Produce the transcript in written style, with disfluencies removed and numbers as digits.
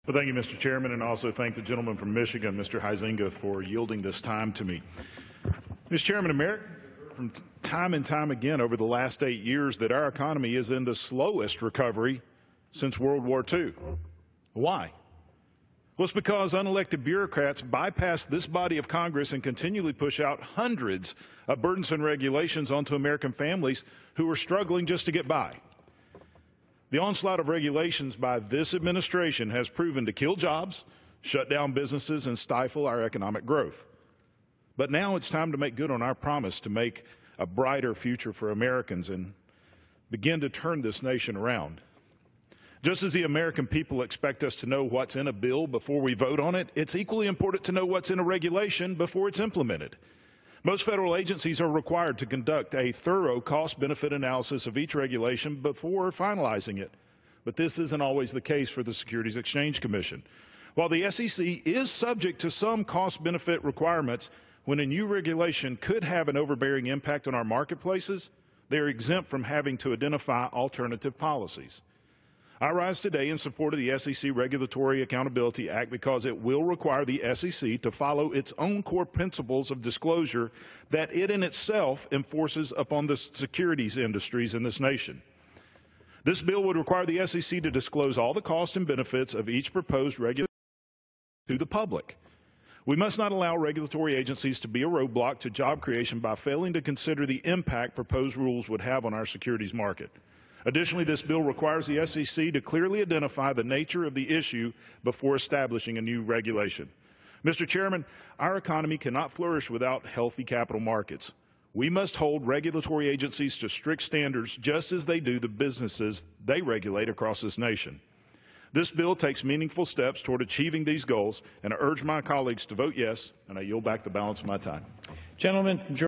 Well, thank you, Mr. Chairman, and also thank the gentleman from Michigan, Mr. Huizenga, for yielding this time to me. Mr. Chairman, Americans have heard from time and time again over the last 8 years that our economy is in the slowest recovery since World War II. Why? Well, it's because unelected bureaucrats bypass this body of Congress and continually push out hundreds of burdensome regulations onto American families who are struggling just to get by. The onslaught of regulations by this administration has proven to kill jobs, shut down businesses, and stifle our economic growth. But now it's time to make good on our promise to make a brighter future for Americans and begin to turn this nation around. Just as the American people expect us to know what's in a bill before we vote on it, it's equally important to know what's in a regulation before it's implemented. Most federal agencies are required to conduct a thorough cost-benefit analysis of each regulation before finalizing it. But this isn't always the case for the Securities Exchange Commission. While the SEC is subject to some cost-benefit requirements, when a new regulation could have an overbearing impact on our marketplaces, they are exempt from having to identify alternative policies. I rise today in support of the SEC Regulatory Accountability Act because it will require the SEC to follow its own core principles of disclosure that it in itself enforces upon the securities industries in this nation. This bill would require the SEC to disclose all the costs and benefits of each proposed regulation to the public. We must not allow regulatory agencies to be a roadblock to job creation by failing to consider the impact proposed rules would have on our securities market. Additionally, this bill requires the SEC to clearly identify the nature of the issue before establishing a new regulation. Mr. Chairman, our economy cannot flourish without healthy capital markets. We must hold regulatory agencies to strict standards just as they do the businesses they regulate across this nation. This bill takes meaningful steps toward achieving these goals, and I urge my colleagues to vote yes, and I yield back the balance of my time. Gentleman